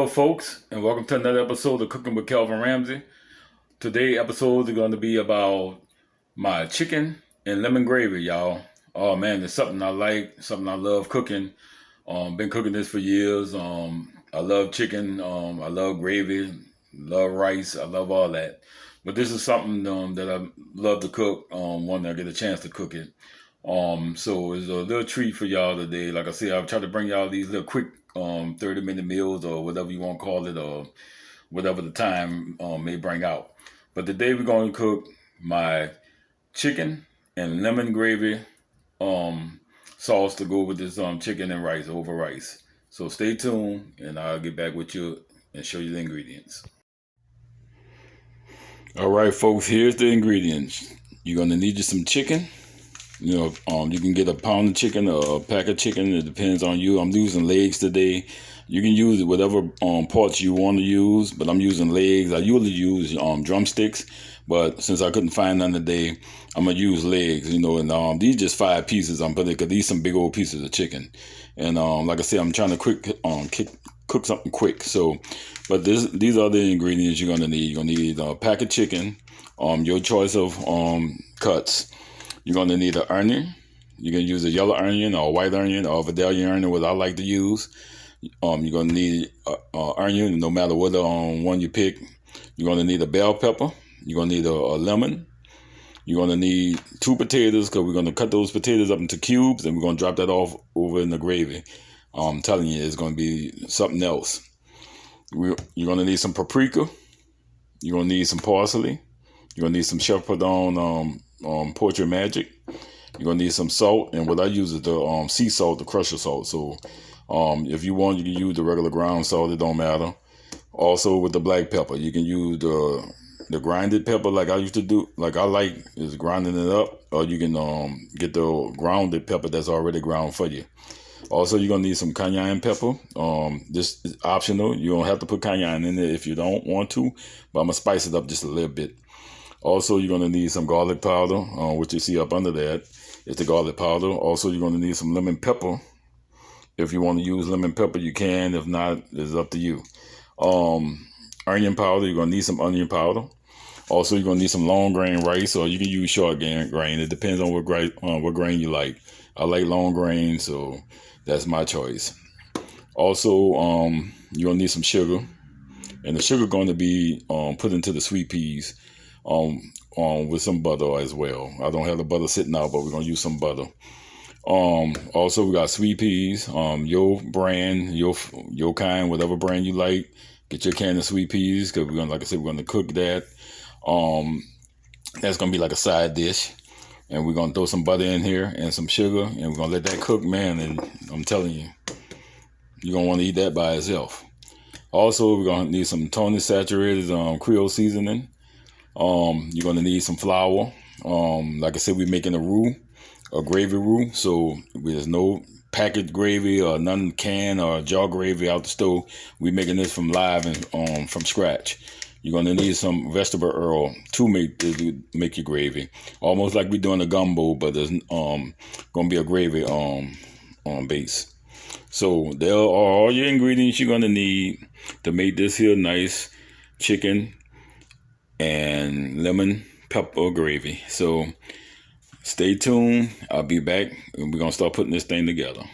folks, and welcome to another episode of Cooking with Kelvin Ramsey. Today episode is going to be about my chicken and lemon gravy, y'all. Oh man, it's something I like, something I love cooking. Been cooking this for years. I love chicken. I love gravy. Love rice. I love all that. But this is something that I love to cook. When I get a chance to cook it. So it's a little treat for y'all today. Like I said, I'll try to bring y'all these little quick 30-minute meals or whatever you want to call it, or whatever the time may bring out. But today we're going to cook my chicken and lemon gravy sauce to go with this chicken and rice over rice. So stay tuned and I'll get back with you and show you the ingredients. All right, folks, here's the ingredients. You're going to need you some chicken. You can get a pound of chicken or a pack of chicken. It depends on you. I'm using legs today. You can use whatever parts you want to use, but I'm using legs. I usually use drumsticks, but since I couldn't find none today, I'm gonna use legs. And these just 5 pieces. I'm putting because these some big old pieces of chicken. And like I said, I'm trying to cook something quick. So, but these are the ingredients you're gonna need. You're gonna need a pack of chicken, your choice of cuts. You're going to need an onion. You can use a yellow onion or a white onion or a Vidalia onion, what I like to use. You're going to need an onion, no matter what one you pick. You're going to need a bell pepper. You're going to need a lemon. You're going to need 2 potatoes because we're going to cut those potatoes up into cubes and we're going to drop that off over in the gravy. I'm telling you, it's going to be something else. You're going to need some paprika. You're going to need some parsley. You're going to need some Chef Pardon Portrait Magic. You're gonna need some salt, and what I use is the sea salt, the crusher salt. So if you want, you can use the regular ground salt, it don't matter. Also with the black pepper, you can use the grinded pepper like I used to do, like I like is grinding it up, or you can get the grounded pepper that's already ground for you. Also, you're gonna need some cayenne pepper. This is optional. You don't have to put cayenne in it if you don't want to, but I'm gonna spice it up just a little bit. Also, you're going to need some garlic powder, which you see up under that is the garlic powder. Also, you're going to need some lemon pepper. If you want to use lemon pepper, you can. If not, it's up to you. Onion powder, you're going to need some onion powder. Also, you're going to need some long grain rice, or you can use short grain. It depends on what grain you like. I like long grain, so that's my choice. Also, you're going to need some sugar. And the sugar going to be put into the sweet peas. With some butter as well. I don't have the butter sitting out, but we're gonna use some butter. Also we got sweet peas. Your brand, your kind, whatever brand you like. Get your can of sweet peas because we're gonna, like I said, we're gonna cook that. That's gonna be like a side dish, and we're gonna throw some butter in here and some sugar, and we're gonna let that cook, man. And I'm telling you, you're gonna want to eat that by itself. Also, we're gonna need some Tony saturated Creole seasoning. You're going to need some flour. Like I said, we're making a gravy roux. So there's no packaged gravy or none canned or jar gravy out the stove. We're making this from live and from scratch. You're going to need some vegetable oil to make your gravy. Almost like we're doing a gumbo, but there's going to be a gravy base. So there are all your ingredients you're going to need to make this here nice chicken and lemon pepper gravy. So stay tuned. I'll be back and we're gonna start putting this thing together.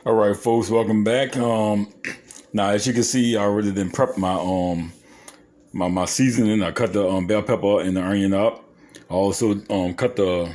All right, folks, welcome back. Now as you can see, I already done prepped my my seasoning. I cut the bell pepper and the onion up. I also cut the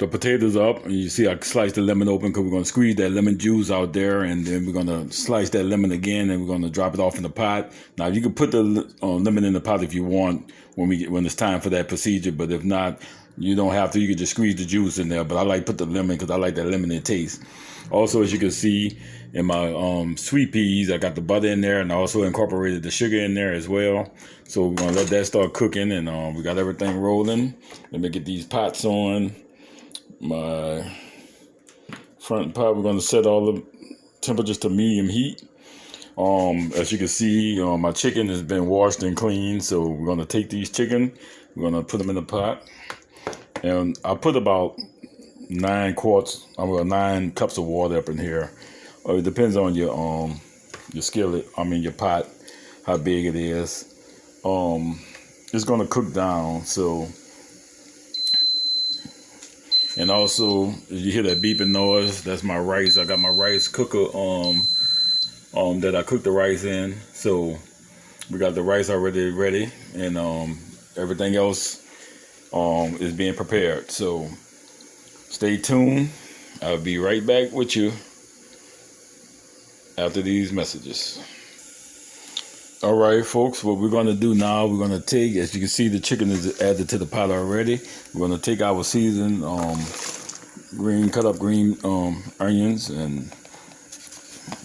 potatoes up, and you see I sliced the lemon open because we're going to squeeze that lemon juice out there, and then we're going to slice that lemon again, and we're going to drop it off in the pot. Now you can put the lemon in the pot if you want when it's time for that procedure, but if not, you don't have to. You can just squeeze the juice in there, but I like put the lemon because I like that lemony taste. Also, as you can see in my sweet peas, I got the butter in there, and I also incorporated the sugar in there as well. So we're going to let that start cooking, and we got everything rolling. Let me get these pots on. My front pot, we're going to set all the temperatures to medium heat. As you can see, my chicken has been washed and cleaned, so we're going to take these chicken, we're going to put them in the pot, and I put about 9 cups of water up in here. or it depends on your skillet. I mean your pot, how big it is. It's gonna cook down. So, and also you hear that beeping noise. That's my rice. I got my rice cooker that I cook the rice in. So we got the rice already ready, and everything else is being prepared. So stay tuned. I'll be right back with you after these messages. All right, folks, what we're going to do now, we're going to take, as you can see, the chicken is added to the pot already. We're going to take our seasoned cut up green onions and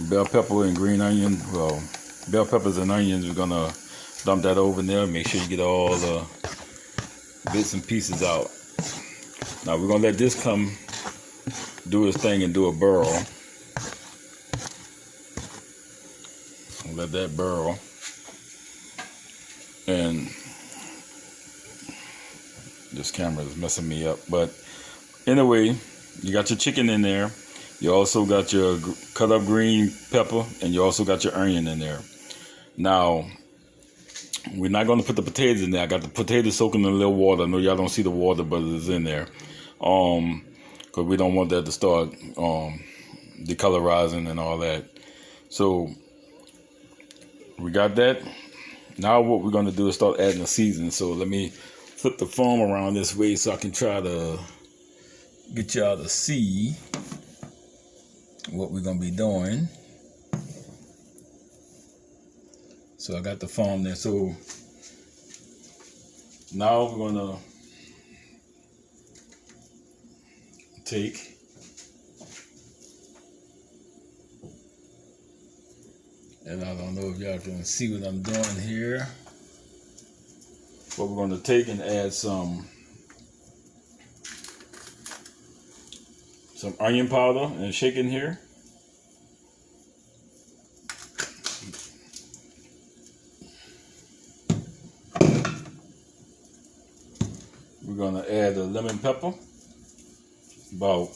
bell pepper and green onion. Well, bell peppers and onions, we're going to dump that over in there. Make sure you get all the bits and pieces out. Now, we're going to let this do its thing and do a burl. Let that burl. And this camera is messing me up. But anyway, you got your chicken in there. You also got your cut up green pepper, and you also got your onion in there. Now, we're not going to put the potatoes in there. I got the potatoes soaking in a little water. I know y'all don't see the water, but it's in there. Because we don't want that to start decolorizing and all that. So we got that. Now what we're going to do is start adding the seasoning. So let me flip the phone around this way so I can try to get y'all to see what we're going to be doing. So I got the phone there. So now we're going to take and I don't know if y'all can see what I'm doing here. But we're going to take and add some onion powder and shake in here. We're going to add a lemon pepper. About,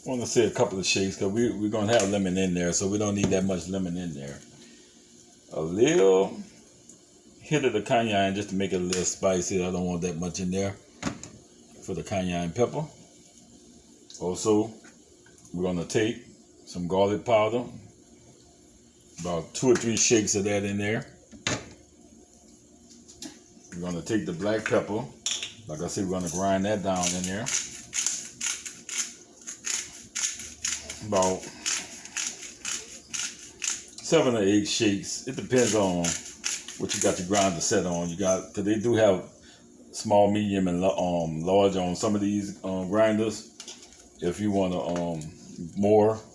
I want to say a couple of shakes, because we're going to have lemon in there, so we don't need that much lemon in there. A little hit of the cayenne just to make it a little spicy. I don't want that much in there for the cayenne pepper. Also, we're going to take some garlic powder, about 2 or 3 shakes of that in there. We're going to take the black pepper. Like I said, we're going to grind that down in there. About 7 or 8 shakes. It depends on what you got your grinder set on. You got, because they do have small, medium, and large on some of these grinders. If you want to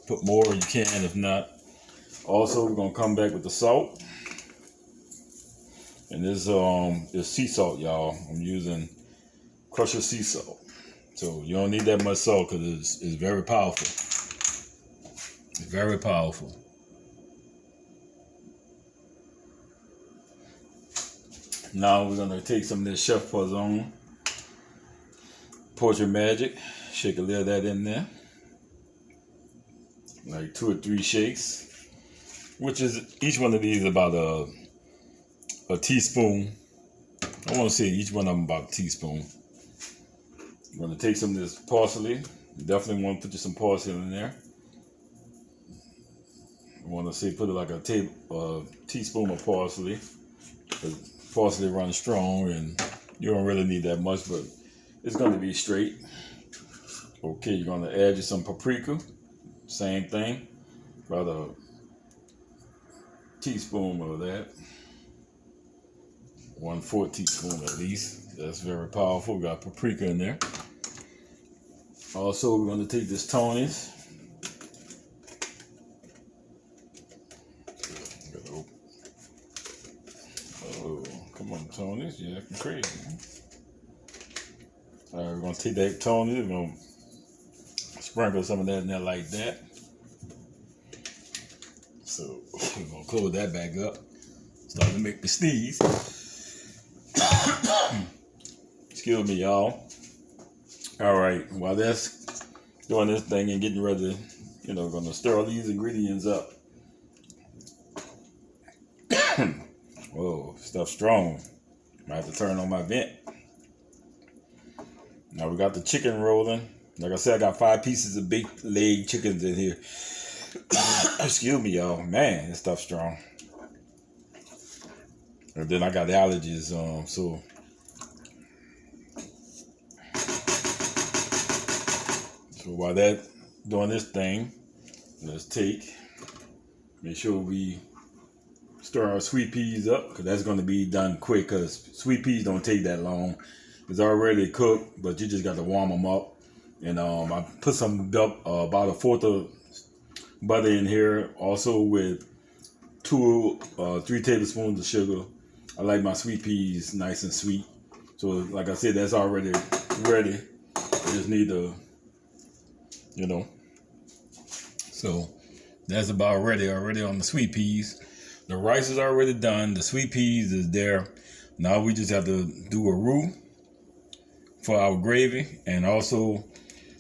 put more, you can. If not, also we're gonna come back with the salt. And this is sea salt, y'all. I'm using crushed sea salt. So you don't need that much salt because it's very powerful. It's very powerful. Now we're gonna take some of this Chef Poison Portrait Magic. Shake a little of that in there. Like 2 or 3 shakes. Which is, each one of these is about a teaspoon. I want to say each one of them about a teaspoon. I'm going to take some of this parsley. You definitely want to put some parsley in there. I want to say put it like a teaspoon of parsley. Because parsley runs strong and you don't really need that much, but it's going to be straight. Okay, you're going to add you some paprika. Same thing. About a teaspoon of that. 1/4 teaspoon at least. That's very powerful. We got paprika in there. Also, we're going to take this Tony's. Oh, come on, Tony's. You're acting crazy. All right, we're going to take that Tony's. We're going to sprinkle some of that in there like that. So, we're going to close that back up. Starting to make me sneeze. Excuse me, y'all. All right, while that's doing this thing and getting ready. Gonna stir all these ingredients up. Whoa, stuff strong. Might have to turn on my vent. Now we got the chicken rolling. Like I said, I got 5 pieces of baked leg chickens in here. Excuse me, y'all. Man, this stuff's strong. And then I got allergies, so while that doing this thing, let's make sure we stir our sweet peas up, because that's going to be done quick, because sweet peas don't take that long. It's already cooked, but you just got to warm them up. And I put about 1/4 of butter in here, also with 3 tablespoons of sugar. I like my sweet peas nice and sweet. So like I said, that's already ready. I just need to, so that's about ready already on the sweet peas. The rice is already done. The sweet peas is there. Now we just have to do a roux for our gravy, and also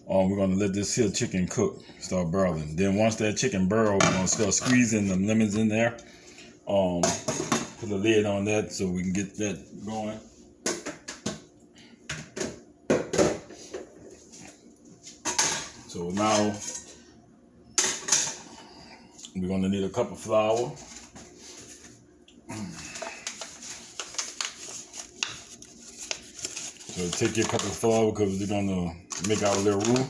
we're gonna let this here chicken cook, start boiling. Then once that chicken boils, we're gonna start squeezing the lemons in there. Put a lid on that so we can get that going. So now we're gonna need a cup of flour. So take your cup of flour, because we're gonna make our little roux.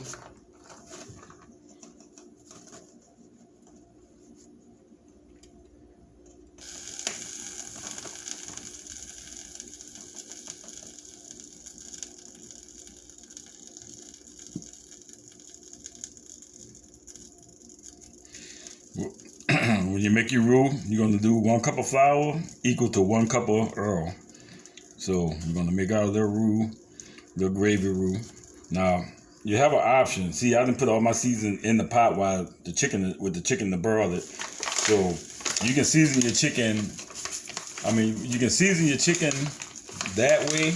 When you make your roux, you're gonna do 1 cup of flour equal to 1 cup of oil. So we're gonna make our little roux, little gravy roux. Now you have an option. See, I didn't put all my seasoning in the pot while the chicken to boil it. So you can season your chicken. You can season your chicken that way,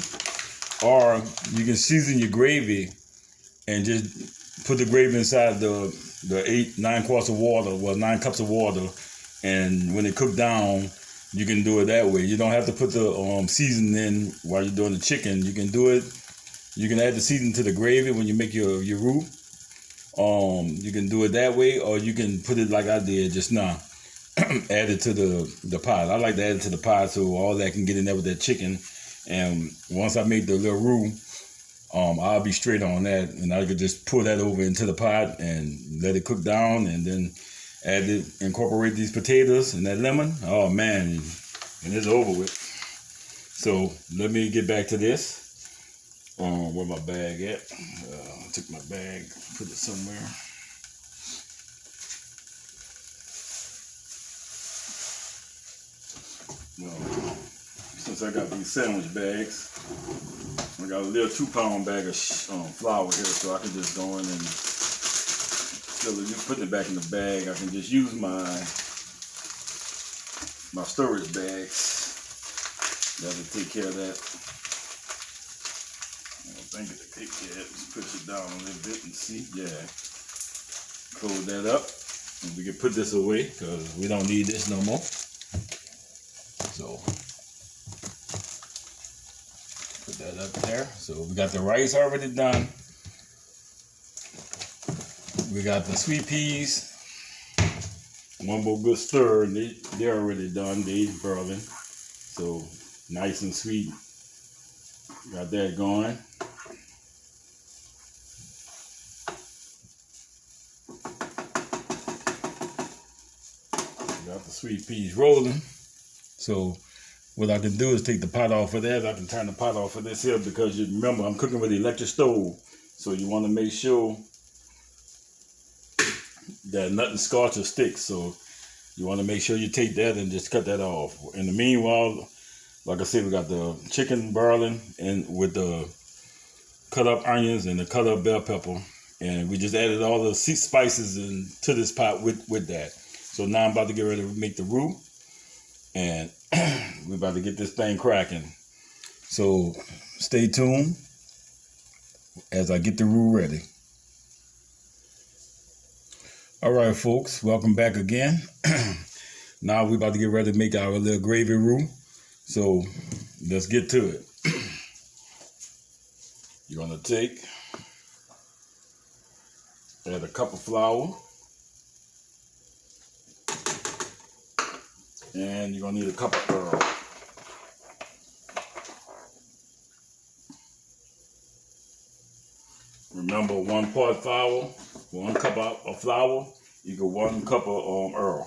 or you can season your gravy and just put the gravy inside the 9 quarts of water, 9 cups of water, and when it cook down, you can do it that way. You don't have to put the seasoning in while you're doing the chicken. You can do it. You can add the seasoning to the gravy when you make your roux. You can do it that way, or you can put it like I did just now. Add it to the pot. I like to add it to the pot so all that can get in there with that chicken. And once I make the little roux, I'll be straight on that, and I could just pour that over into the pot and let it cook down, and then incorporate these potatoes and that lemon. Oh man, and it's over with. So let me get back to this. Where my bag at? I took my bag, put it somewhere. Since I got these sandwich bags, I got a little 2-pound bag of flour here, so I can just go in and instead of putting it back in the bag, I can just use my storage bags. That'll take care of that. I think it'll take care of it. Just push it down a little bit and see. Yeah. Close that up. And we can put this away because we don't need this no more. So put that up there. So we got the rice already done. We got the sweet peas. One more good stir, and they're already done. They boiling. So nice and sweet. Got that going. Got the sweet peas rolling. So what I can do is take the pot off of that. I can turn the pot off of this here because you remember I'm cooking with the electric stove. So you want to make sure that nothing scorches or sticks. So you want to make sure you take that and just cut that off. In the meanwhile, like I said, we got the chicken boiling and with the cut up onions and the cut up bell pepper. And we just added all the spices into this pot with that. So now I'm about to get ready to make the roux. And we're about to get this thing cracking. So stay tuned as I get the roux ready. All right, folks, welcome back again. Now we're about to get ready to make our little gravy roux. So let's get to it. You're gonna add a cup of flour, and you're gonna need a cup of oil. Remember, 1 part flour, 1 cup of flour, equal 1 cup of oil,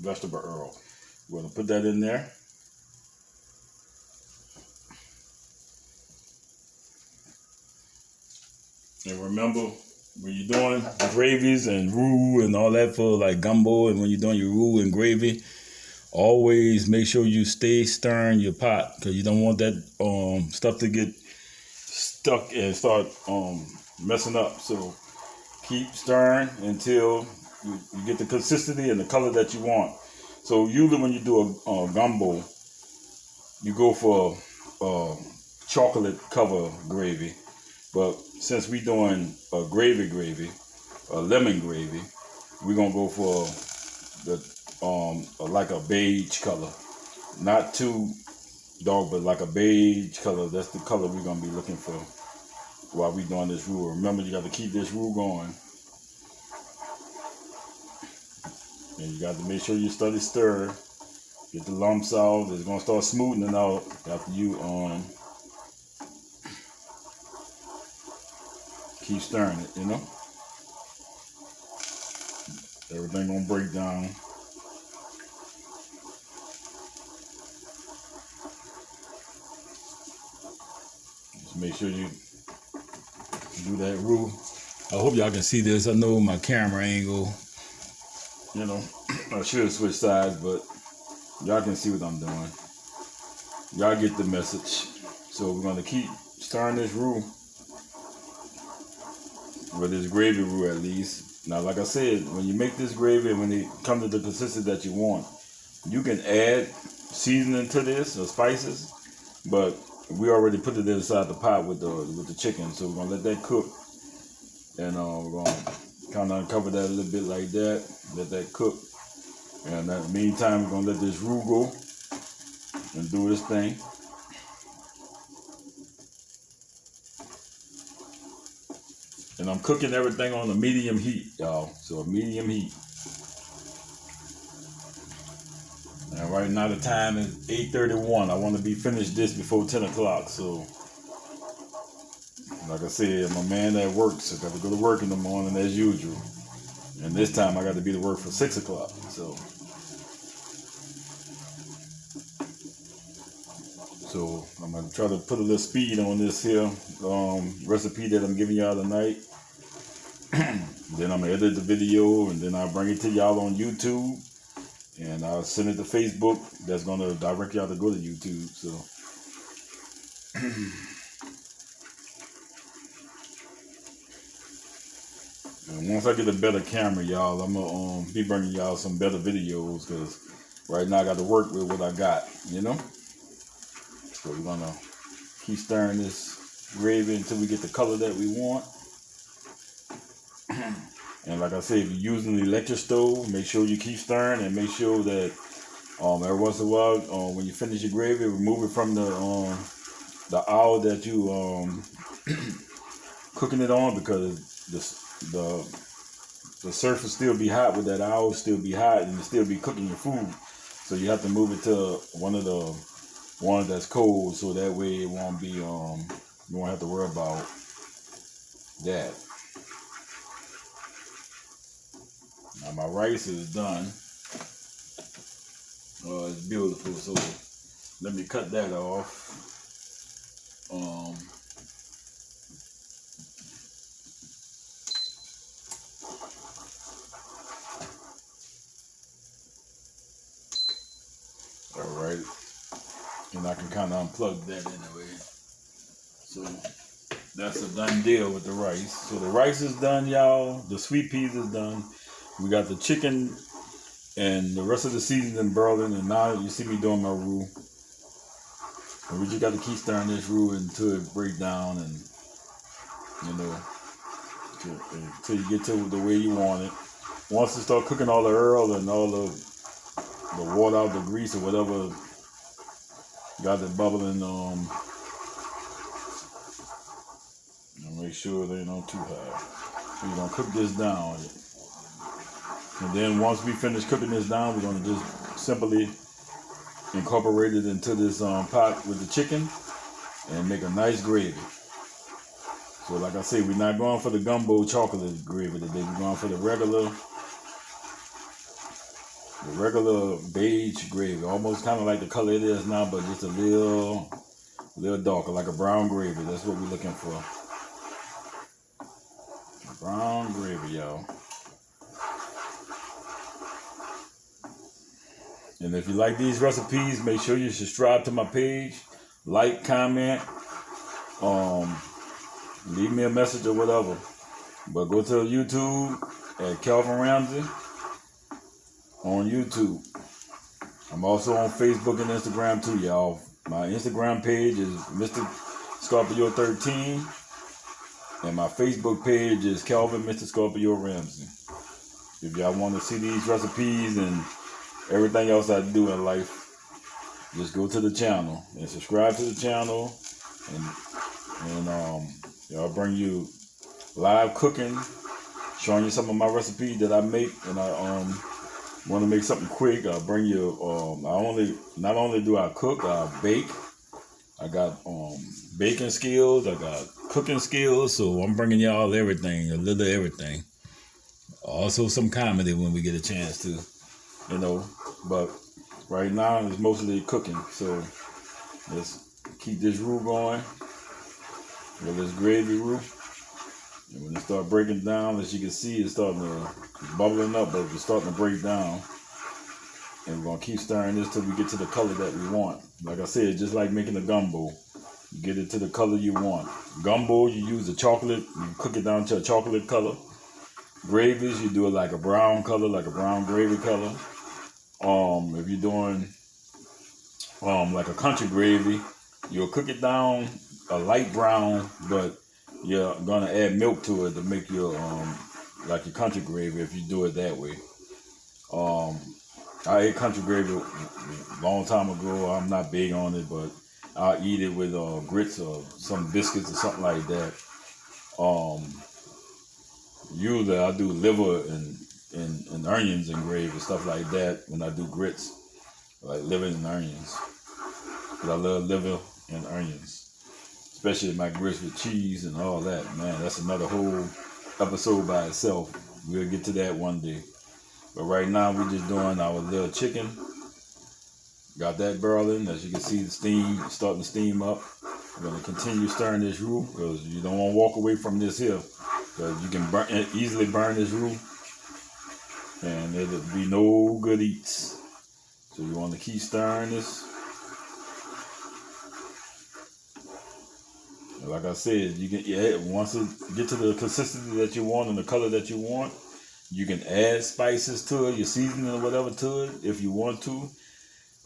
vegetable oil. We're gonna put that in there. And remember, when you're doing gravies and roux and all that for like gumbo, and when you're doing your roux and gravy, always make sure you stay stirring your pot, because you don't want that stuff to get stuck and start messing up. So keep stirring until you get the consistency and the color that you want. So usually when you do a gumbo, you go for chocolate cover gravy. But since we're doing a gravy, a lemon gravy, we're gonna go for the like a beige color, not too dark, but like a beige color. That's the color we're gonna be looking for while we're doing this roux. Remember, you got to keep this roux going, and you got to make sure you steady stir, get the lumps out. It's gonna start smoothing out after you keep stirring it, Everything gonna break down. Just make sure you do that roux. I hope y'all can see this. I know my camera angle, I should switch sides, but y'all can see what I'm doing. Y'all get the message. So we're gonna keep stirring this roux, with this gravy roux at least. Now, like I said, when you make this gravy, when it comes to the consistency that you want, you can add seasoning to this or spices, but we already put it inside the pot with the chicken, so we're gonna let that cook, and we're gonna kind of uncover that a little bit like that, let that cook, and in the meantime, we're gonna let this roux go and do this thing. And I'm cooking everything on a medium heat, y'all. So a medium heat. And right now the time is 8:31. I want to be finished this before 10 o'clock. So, like I said, I'm a man that works. I got to go to work in the morning as usual. And this time I got to be to work for 6 o'clock. So I'm going to try to put a little speed on this here recipe that I'm giving y'all tonight. Then I'm going to edit the video, and then I'll bring it to y'all on YouTube. And I'll send it to Facebook. That's going to direct y'all to go to YouTube. So, and once I get a better camera, y'all, I'm going to be bringing y'all some better videos, because right now I got to work with what I got, So we're going to keep stirring this gravy until we get the color that we want. And like I said, if you're using the electric stove, make sure you keep stirring, and make sure that every once in a while, when you finish your gravy, remove it from the hour that you cooking it on, because the surface still be hot with that hour, still be hot, and you still be cooking your food. So you have to move it to one of the ones that's cold, so that way it won't be you won't have to worry about that. Now my rice is done. It's beautiful, so let me cut that off. All right, and I can kind of unplug that anyway. So that's a done deal with the rice. So the rice is done, y'all. The sweet peas is done. We got the chicken and the rest of the seasoning boiling, and now you see me doing my roux. And we just got to keep stirring this roux until it breaks down, and until you get to the way you want it. once it start cooking all the oil and all the water out the grease or whatever got it bubbling, make sure they ain't on too high. So you're gonna cook this down. And then once we finish cooking this down, we're gonna just simply incorporate it into this pot with the chicken and make a nice gravy. So like I say, we're not going for the gumbo chocolate gravy today. We're going for the regular beige gravy, almost kind of like the color it is now, but just a little darker, like a brown gravy. That's what we're looking for. Brown gravy, y'all. And if you like these recipes, make sure you subscribe to my page, like, comment, leave me a message or whatever. But go to YouTube at Calvin Ramsey on YouTube. I'm also on Facebook and Instagram too, y'all. My Instagram page is Mr. Scorpio 13, and my Facebook page is Calvin Mr. Scorpio Ramsey. If y'all want to see these recipes and everything else I do in life, just go to the channel and subscribe to the channel, and I'll bring you live cooking, showing you some of my recipes that I make, and I want to make something quick. I'll bring you. Not only do I cook, I bake. I got baking skills. I got cooking skills. So I'm bringing y'all everything, a little of everything. Also some comedy when we get a chance to, But right now it's mostly cooking. So let's keep this roux going. With this gravy roux. And when it starts breaking down, as you can see, it's starting to bubbling up, but it's starting to break down. And we're going to keep stirring this till we get to the color that we want. Like I said, just like making a gumbo. You get it to the color you want. Gumbo, you use the chocolate, you cook it down to a chocolate color. Gravies, you do it like a brown color, like a brown gravy color. If you're doing like a country gravy, you'll cook it down a light brown, but you're gonna add milk to it to make your like your country gravy if you do it that way. I ate country gravy a long time ago. I'm not big on it, but I'll eat it with grits or some biscuits or something like that. Usually I do liver and onions and gravy, stuff like that when I do grits, like liver and onions. But I love liver and onions. Especially my grits with cheese and all that. Man, that's another whole episode by itself. We'll get to that one day. But right now, we're just doing our little chicken. Got that boiling. As you can see, the steam starting to steam up. We're going to continue stirring this roux because you don't want to walk away from this here. Because you can easily burn this roux. And it'll be no good eats. So you want to keep stirring this. Like I said, you can once it get to the consistency that you want and the color that you want, you can add spices to it, your seasoning or whatever to it if you want to.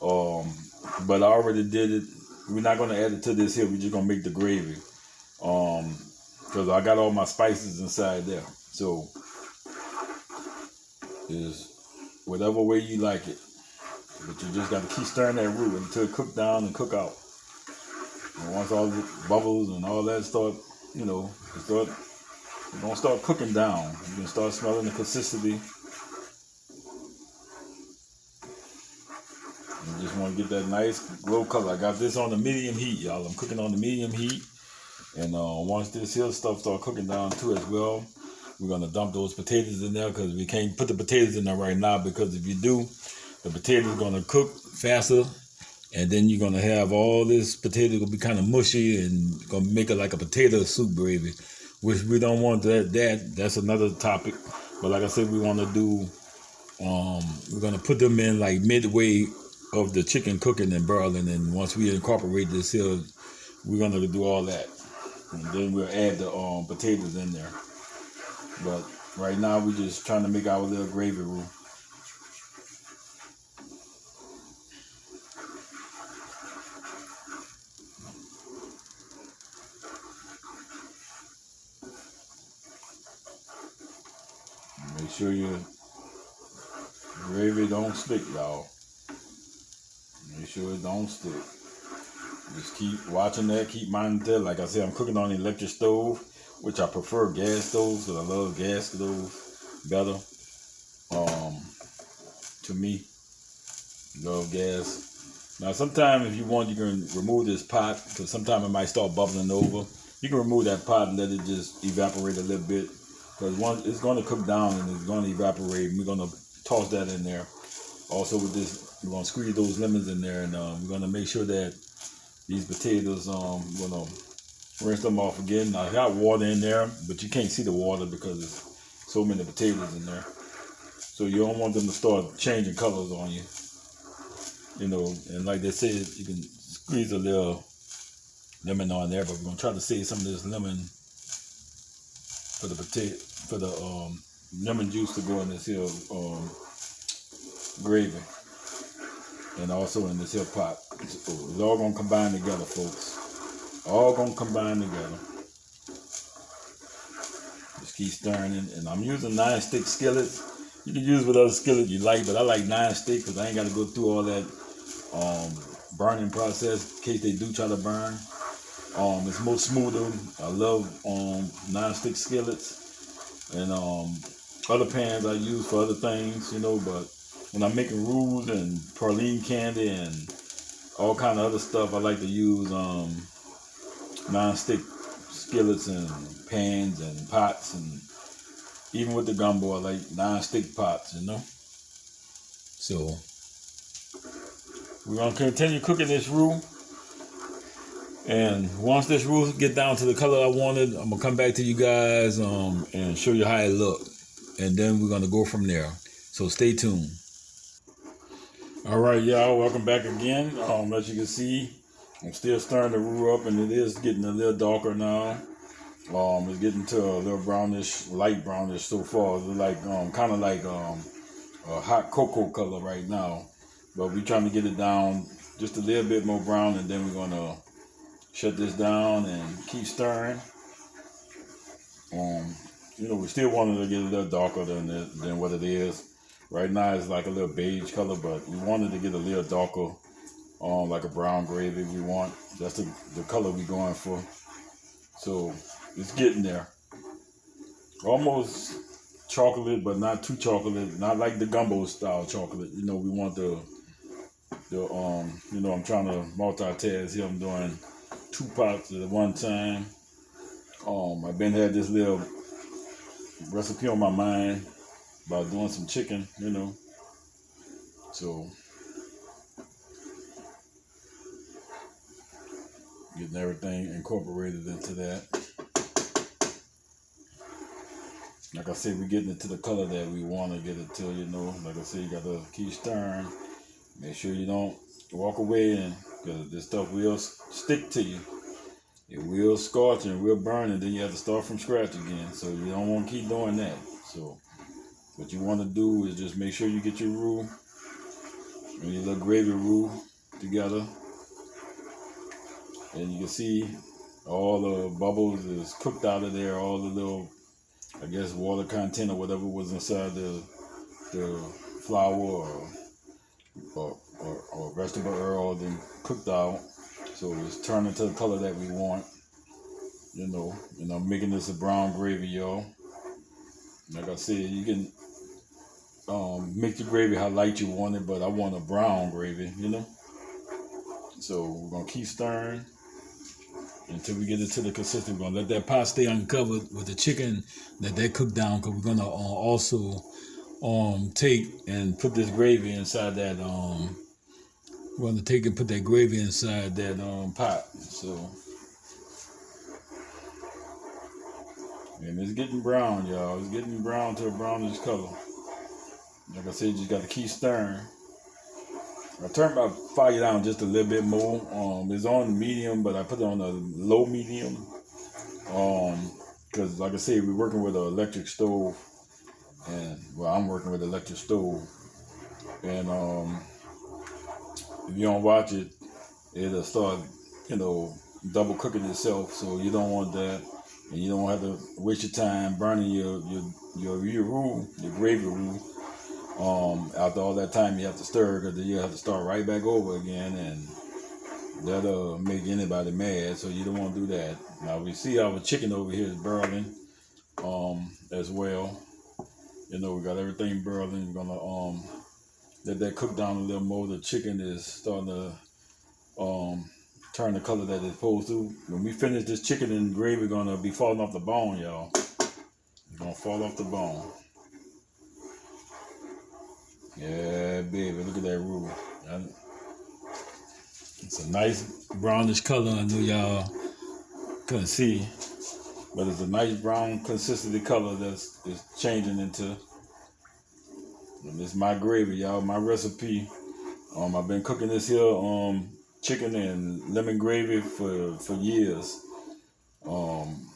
But I already did it. We're not going to add it to this here. We're just going to make the gravy. Because I got all my spices inside there. So is whatever way you like it. But you just got to keep stirring that roux until it cook down and cook out. And once all the bubbles and all that start, you're gonna start cooking down. You can start smelling the consistency. You just want to get that nice glow color. I got this on the medium heat, y'all. I'm cooking on the medium heat. And once this here stuff start cooking down too as well, we're gonna dump those potatoes in there because we can't put the potatoes in there right now because if you do, the potatoes gonna cook faster. And then you're going to have all this potato going to be kind of mushy and going to make it like a potato soup gravy, which we don't want that's another topic. But like I said, we want to do, we're going to put them in like midway of the chicken cooking and boiling. And once we incorporate this here, we're going to do all that. And then we'll add the potatoes in there. But right now, we're just trying to make our little gravy roux. Make sure you gravy don't stick, y'all. Make sure it don't stick. Just keep watching that, keep monitoring that. Like I said, I'm cooking on an electric stove, which I prefer gas stoves because I love gas stoves better. To me, love gas. Now, sometimes if you want, you can remove this pot because sometimes it might start bubbling over. You can remove that pot and let it just evaporate a little bit because once it's going to cook down and it's going to evaporate. And we're going to toss that in there. Also with this, we're going to squeeze those lemons in there, and we're going to make sure that these potatoes, we're going to rinse them off again. I got water in there, but you can't see the water because there's so many potatoes in there. So you don't want them to start changing colors on you. You know, and like they said, you can squeeze a little lemon on there, but we're going to try to save some of this lemon for the potato, for the lemon juice to go in this here gravy. And also in this here pot. So it's all going to combine together, folks. All going to combine together. Just keep stirring it. And I'm using 9-stick skillets. You can use whatever skillet you like, but I like 9-stick because I ain't got to go through all that burning process in case they do try to burn. It's more smoother. I love 9-stick skillets. And other pans I use for other things, you know, but when I'm making roux and praline candy and all kind of other stuff, I like to use 9-stick skillets and pans and pots, and even with the gumbo, I like 9-stick pots, you know. So we're gonna continue cooking this roux, and once this roux get down to the color I wanted, I'm gonna come back to you guys and show you how it look, and then we're gonna go from there. So stay tuned. All right, y'all, welcome back again. As you can see, I'm still stirring the roux up, and it is getting a little darker now. It's getting to a little brownish, light brownish so far. It's like kind of like a hot cocoa color right now, but we're trying to get it down just a little bit more brown, and then we're gonna shut this down and keep stirring. You know, we still wanted to get a little darker than what it is. Right now it's like a little beige color, but we wanted to get a little darker, like a brown gravy we want. That's the color we're going for. So it's getting there. Almost chocolate, but not too chocolate. Not like the gumbo style chocolate. You know, we want the you know, I'm trying to multitask here. I'm doing 2 pots at one time. I've been had this little recipe on my mind about doing some chicken, you know. So getting everything incorporated into that. Like I said, we're getting it to the color that we want to get it to, you know. Like I said, you got to keep stirring. Make sure you don't walk away, and because this stuff will stick to you. It will scorch and it will burn, and then you have to start from scratch again. So you don't want to keep doing that. So what you want to do is just make sure you get your roux and your little gravy roux together. And you can see all the bubbles is cooked out of there. All the little, I guess, water content or whatever was inside the flour or vegetable oil, then cooked out. So it's turning to the color that we want, you know. And I'm making this a brown gravy, y'all. Like I said, you can make the gravy how light you want it, but I want a brown gravy, you know. So we're gonna keep stirring until we get it to the consistency. We're gonna let that pot stay uncovered with the chicken that cooked down, because we're gonna also take and put this gravy inside that we're gonna take and put that gravy inside that pot. So, and it's getting brown, y'all. It's getting brown to a brownish color. Like I said, you just got to keep stirring. I turned my fire down just a little bit more. It's on medium, but I put it on a low medium. Because like I said, we're working with an electric stove, and well, I'm working with an electric stove, and if you don't watch it, it'll start, you know, double cooking itself. So you don't want that, and you don't have to waste your time burning your roux, your gravy roux. After all that time, you have to stir because then you have to start right back over again, and that'll make anybody mad. So you don't want to do that. Now we see our chicken over here is boiling, as well. You know, we got everything boiling. We're gonna let that cook down a little more. The chicken is starting to turn the color that it's supposed to. When we finish this chicken and gravy, gonna be falling off the bone, y'all. It's gonna fall off the bone. Yeah, baby, look at that roux. It's a nice brownish color. I know y'all couldn't see, but it's a nice brown consistency color that's changing into. And this is my gravy, y'all. My recipe. I've been cooking this here chicken and lemon gravy for years. Um,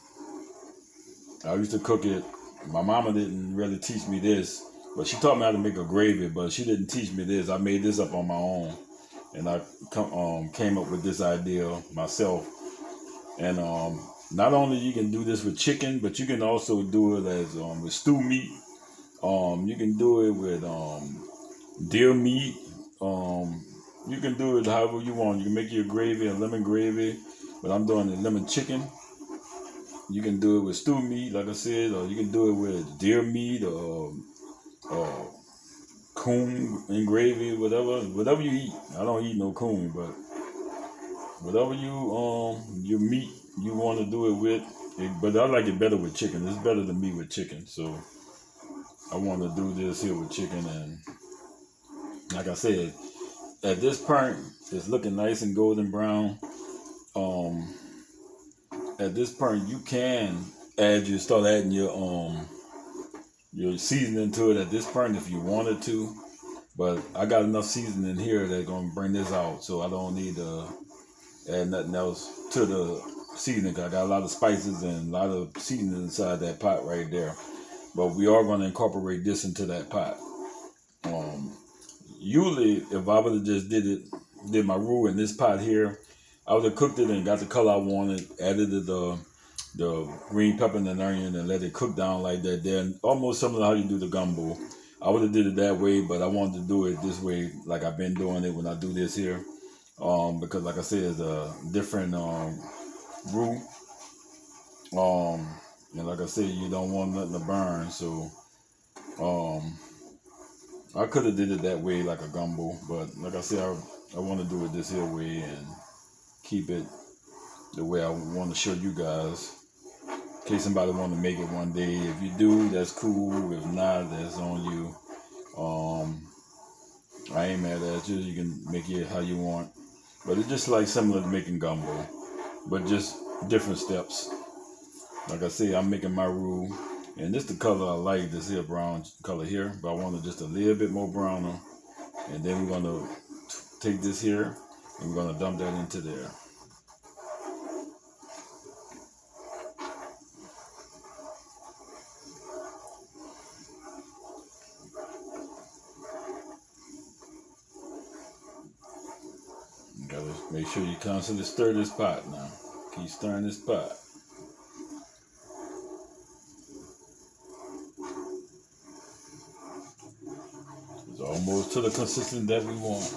I used to cook it. My mama didn't really teach me this, but she taught me how to make a gravy. But she didn't teach me this. I made this up on my own, and I came up with this idea myself. And not only you can do this with chicken, but you can also do it as with stew meat. You can do it with deer meat. You can do it however you want. You can make your gravy a lemon gravy, but I'm doing the lemon chicken. You can do it with stew meat, like I said, or you can do it with deer meat or coon and gravy, whatever you eat. I don't eat no coon, but whatever your meat you want to do it with. But I like it better with chicken. It's better than me with chicken, so I want to do this here with chicken. And like I said, at this point, it's looking nice and golden brown. Um, at this point, you can start adding your seasoning to it at this point if you wanted to. But I got enough seasoning here that's gonna bring this out, so I don't need to add nothing else to the seasoning. 'Cause I got a lot of spices and a lot of seasoning inside that pot right there. But we are going to incorporate this into that pot. Usually, if I would have just did my roux in this pot here, I would have cooked it and got the color I wanted, added the green pepper and the onion, and let it cook down like that. Then almost similar to how you do the gumbo. I would have did it that way, but I wanted to do it this way, like I've been doing it when I do this here. Because like I said, it's a different roux. And like I said, you don't want nothing to burn, so I could have did it that way like a gumbo, but like I said, I want to do it this here way and keep it the way I want to show you guys. In case somebody want to make it one day. If you do, that's cool. If not, that's on you. I ain't mad at you. You can make it how you want. But it's just like similar to making gumbo, but just different steps. Like I say, I'm making my roux, and this the color I like, this here brown color here, but I want it just a little bit more browner. And then we're gonna take this here, and we're gonna dump that into there. You gotta make sure you constantly stir this pot now. Keep stirring this pot. It's almost to the consistency that we want.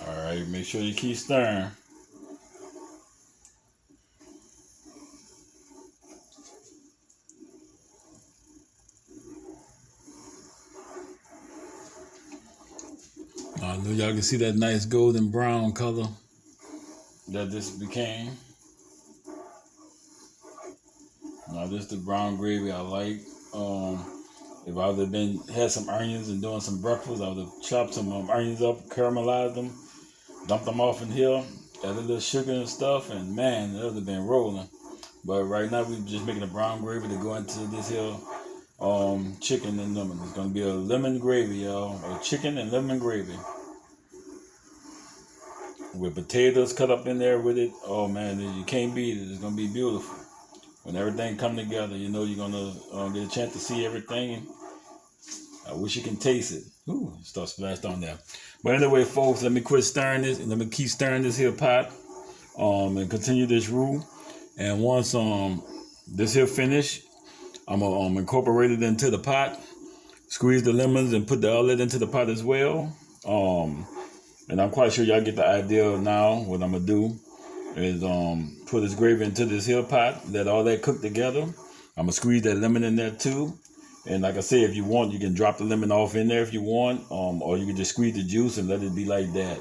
All right, make sure you keep stirring. Y'all can see that nice golden brown color that this became. Now this is the brown gravy I like. If I would have had some onions and doing some breakfast, I would have chopped some onions up, caramelized them, dumped them off in here, added a little sugar and stuff, and man, that would have been rolling. But right now we're just making a brown gravy to go into this here chicken and lemon. It's gonna be a lemon gravy, y'all. A chicken and lemon gravy with potatoes cut up in there with it. Oh man, you can't beat it. It's gonna be beautiful. When everything come together, you know you're gonna get a chance to see everything. I wish you can taste it. Ooh, stuff splashed on there. But anyway, folks, let me quit stirring this, and let me keep stirring this here pot, and continue this roux. And once this here finish, I'm gonna incorporate it into the pot, squeeze the lemons, and put all that into the pot as well. And I'm quite sure y'all get the idea now. What I'm gonna do is put this gravy into this here pot, let all that cook together. I'm gonna squeeze that lemon in there too. And like I said, if you want, you can drop the lemon off in there if you want, or you can just squeeze the juice and let it be like that.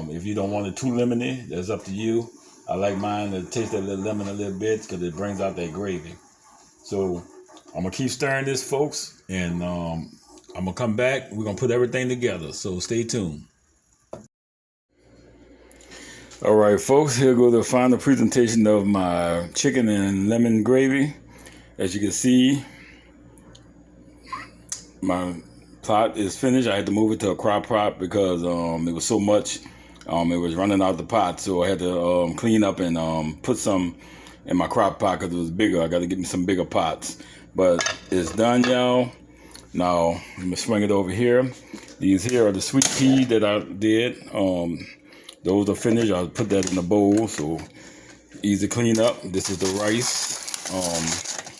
If you don't want it too lemony, that's up to you. I like mine to taste that little lemon a little bit because it brings out that gravy. So I'm gonna keep stirring this, folks, and I'm gonna come back. We're gonna put everything together, so stay tuned. All right, folks, here go the final presentation of my chicken and lemon gravy. As you can see, my pot is finished. I had to move it to a crock pot because it was so much. It was running out the pot, so I had to clean up and put some in my crock pot because it was bigger. I got to get me some bigger pots. But it's done, y'all. Now, let me swing it over here. These here are the sweet peas that I did. Those are finished. I'll put that in a bowl, so easy to clean up. This is the rice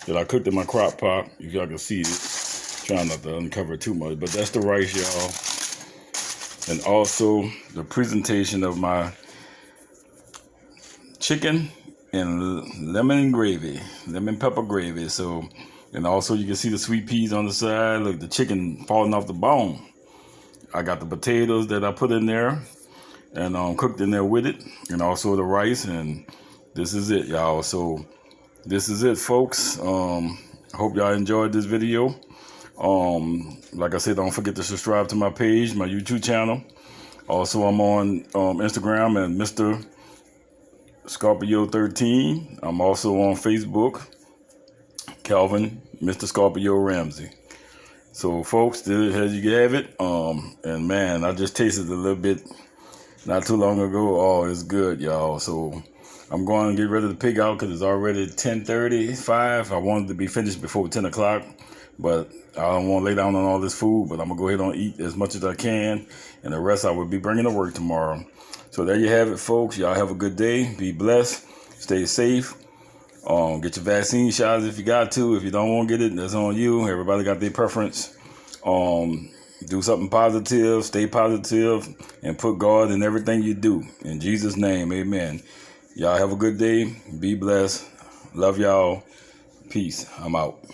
that I cooked in my crock pot, if y'all can see it. Trying not to uncover too much, but that's the rice, y'all. And also the presentation of my chicken and lemon gravy, lemon pepper gravy. So, and also you can see the sweet peas on the side. Look, the chicken falling off the bone. I got the potatoes that I put in there and cooked in there with it, and also the rice. And this is it, y'all. So this is it, folks. Hope y'all enjoyed this video. Like I said, don't forget to subscribe to my page, my YouTube channel. Also, I'm on Instagram at Mr. Scorpio 13. I'm also on Facebook, Calvin, Mr. Scorpio Ramsey. So, folks, there you have it. And man, I just tasted a little bit not too long ago. Oh, it's good, y'all. So I'm going to get ready to pig out because it's already 10:35. I wanted to be finished before 10 o'clock. But I don't want to lay down on all this food, but I'm going to go ahead and eat as much as I can. And the rest I will be bringing to work tomorrow. So there you have it, folks. Y'all have a good day. Be blessed. Stay safe. Get your vaccine shots if you got to. If you don't want to get it, that's on you. Everybody got their preference. Do something positive. Stay positive. And put God in everything you do. In Jesus' name, amen. Y'all have a good day. Be blessed. Love y'all. Peace. I'm out.